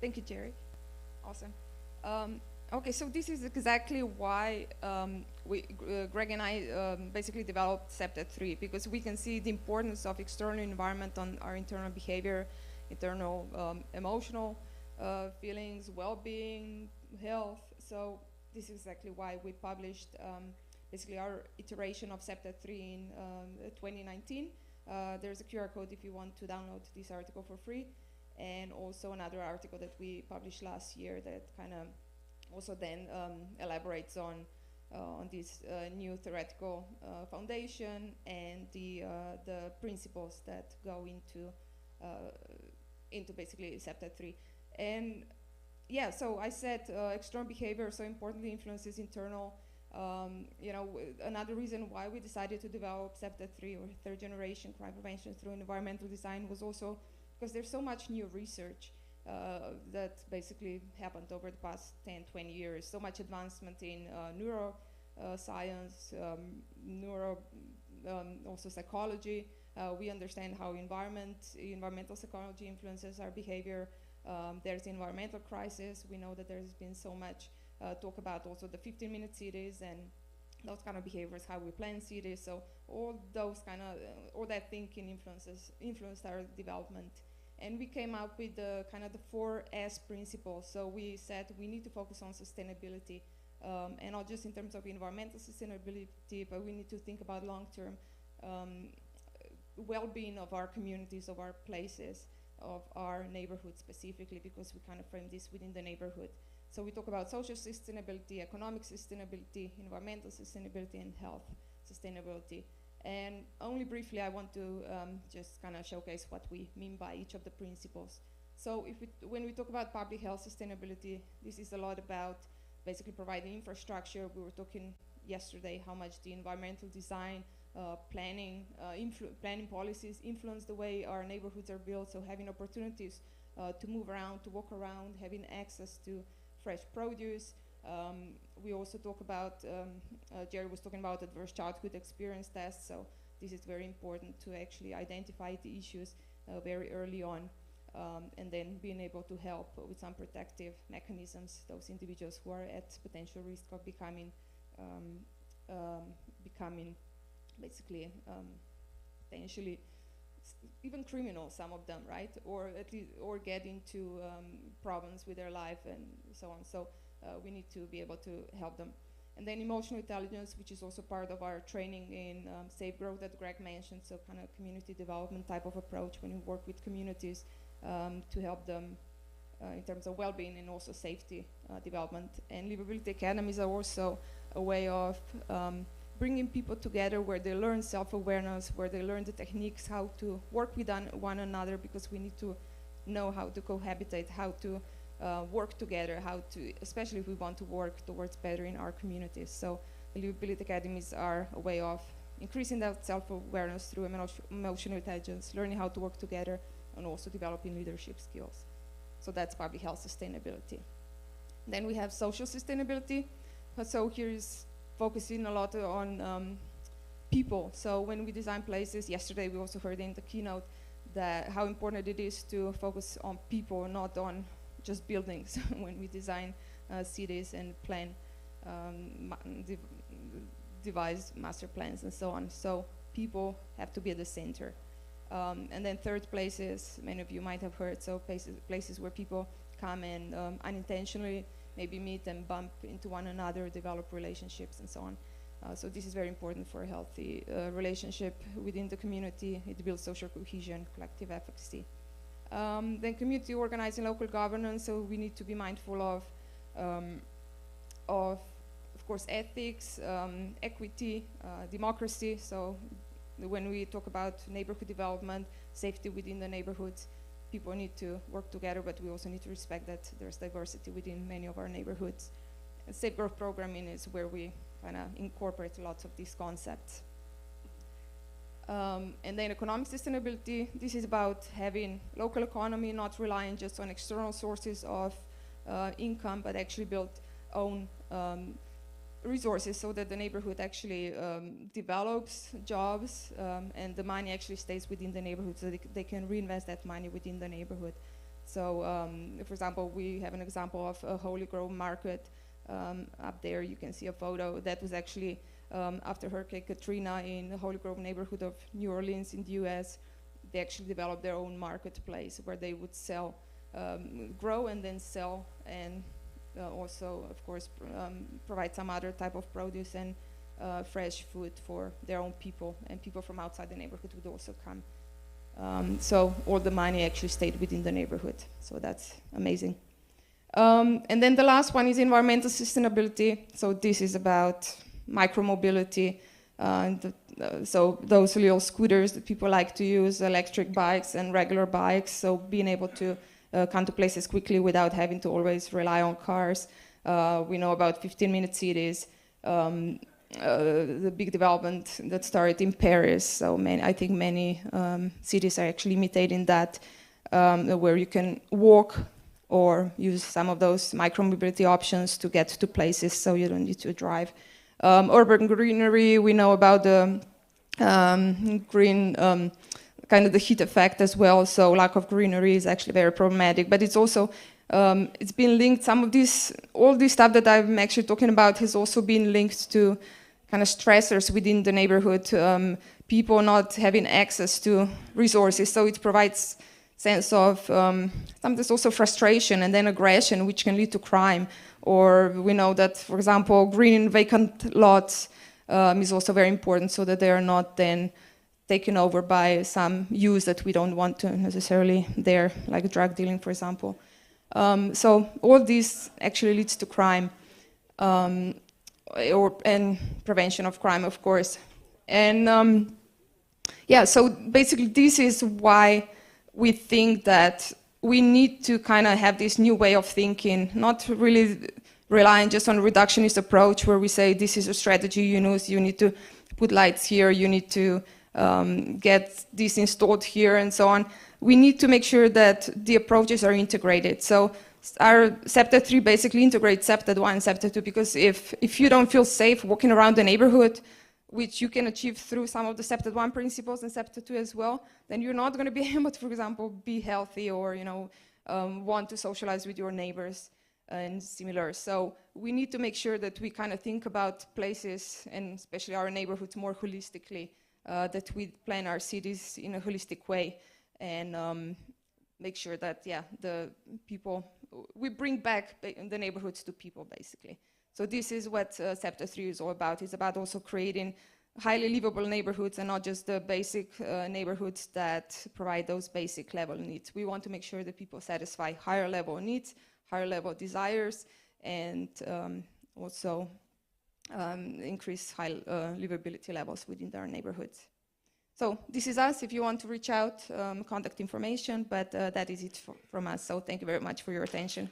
Thank you, Jerry. Awesome. Okay, so this is exactly why Greg and I basically developed SEPTA 3, because we can see the importance of external environment on our internal behavior, internal emotional feelings, well-being, health. So this is exactly why we published basically our iteration of SEPTA 3 in 2019. There's a QR code if you want to download this article for free, and also another article that we published last year that kind of also then elaborates on this new theoretical foundation and the principles that go into basically SEPTA 3. And yeah, so I said external behavior so importantly influences internal. You know, another reason why we decided to develop SEPTA 3 or third generation crime prevention through environmental design was also because there's so much new research that basically happened over the past 10, 20 years. So much advancement in neuroscience, also psychology. We understand how environmental psychology influences our behavior. There's the environmental crisis. We know that there's been so much talk about also the 15-minute cities and those kind of behaviors, how we plan cities. So all those kind of, all that thinking influenced our development. And we came up with the kind of the 4S principles. So we said we need to focus on sustainability, and not just in terms of environmental sustainability, but we need to think about long-term well-being of our communities, of our places, of our neighborhood specifically, because we kind of frame this within the neighborhood. So we talk about social sustainability, economic sustainability, environmental sustainability, and health sustainability. And only briefly, I want to just kind of showcase what we mean by each of the principles. So when we talk about public health sustainability, this is a lot about basically providing infrastructure. We were talking yesterday how much the environmental design, planning policies influence the way our neighborhoods are built. So having opportunities to move around, to walk around, having access to fresh produce. We also talk about, Jerry was talking about adverse childhood experience tests, so this is very important to actually identify the issues very early on, and then being able to help with some protective mechanisms, those individuals who are at potential risk of becoming basically potentially even criminal, some of them, right? Or at least, or get into problems with their life and so on. So we need to be able to help them. And then emotional intelligence, which is also part of our training in safe growth that Greg mentioned, so kind of community development type of approach when we work with communities to help them in terms of well-being and also safety development. And livability academies are also a way of bringing people together where they learn self-awareness, where they learn the techniques, how to work with one another, because we need to know how to cohabitate, how to work together, how to, especially if we want to work towards bettering our communities. So the livability academies are a way of increasing that self-awareness through emotional intelligence, learning how to work together, and also developing leadership skills. So that's public health sustainability. Then we have social sustainability. So here is focusing a lot on people. So when we design places, yesterday we also heard in the keynote that how important it is to focus on people, not on just buildings when we design cities and plan, devise master plans and so on. So people have to be at the center. And then third places, many of you might have heard, so places where people come and unintentionally maybe meet and bump into one another, develop relationships and so on. So this is very important for a healthy relationship within the community. It builds social cohesion, collective efficacy. Then community organizing, local governance, so we need to be mindful of course, ethics, equity, democracy. So when we talk about neighborhood development, safety within the neighborhoods, people need to work together, but we also need to respect that there's diversity within many of our neighborhoods. And safe growth programming is where we kind of incorporate lots of these concepts. And then economic sustainability, this is about having local economy, not relying just on external sources of income, but actually build own resources so that the neighborhood actually develops jobs and the money actually stays within the neighborhood so they can reinvest that money within the neighborhood. So, for example, we have an example of a Holy Grove market up there. You can see a photo that was actually after Hurricane Katrina in the Holy Grove neighborhood of New Orleans in the US. They actually developed their own marketplace where they would sell, grow and then sell, and also, of course, provide some other type of produce and fresh food for their own people, and people from outside the neighborhood would also come. So all the money actually stayed within the neighborhood. So that's amazing. And then the last one is environmental sustainability. So this is about micromobility. So those little scooters that people like to use, electric bikes and regular bikes. So being able to come to places quickly without having to always rely on cars. We know about 15-minute cities. The big development that started in Paris. So I think many cities are actually imitating that, where you can walk or use some of those micromobility options to get to places so you don't need to drive. Urban greenery, we know about the green, kind of the heat effect as well. So lack of greenery is actually very problematic, but it's also, it's been linked, all this stuff that I'm actually talking about has also been linked to kind of stressors within the neighborhood, people not having access to resources. So it provides sense of sometimes also frustration and then aggression, which can lead to crime. Or we know that, for example, greening vacant lots is also very important so that they are not then taken over by some use that we don't want to necessarily there, like drug dealing, for example. So all this actually leads to crime. And prevention of crime, of course. And yeah, so basically this is why we think that we need to kind of have this new way of thinking, not really relying just on a reductionist approach where we say this is a strategy, you need to put lights here, you need to get this installed here and so on. We need to make sure that the approaches are integrated. So our SEPTA 3 basically integrates SEPTA 1 and SEPTA 2 because if you don't feel safe walking around the neighborhood, which you can achieve through some of the SEPTA 1 principles and SEPTA 2 as well, then you're not going to be able to, for example, be healthy or want to socialize with your neighbors and similar. So we need to make sure that we kind of think about places and especially our neighborhoods more holistically, that we plan our cities in a holistic way and make sure that, yeah, the people, we bring back the neighborhoods to people, basically. So this is what SEPTA 3 is all about. It's about also creating highly livable neighborhoods and not just the basic neighborhoods that provide those basic level needs. We want to make sure that people satisfy higher level needs, higher level desires, and also increase high livability levels within our neighborhoods. So this is us. If you want to reach out, contact information, but that is it from us. So thank you very much for your attention.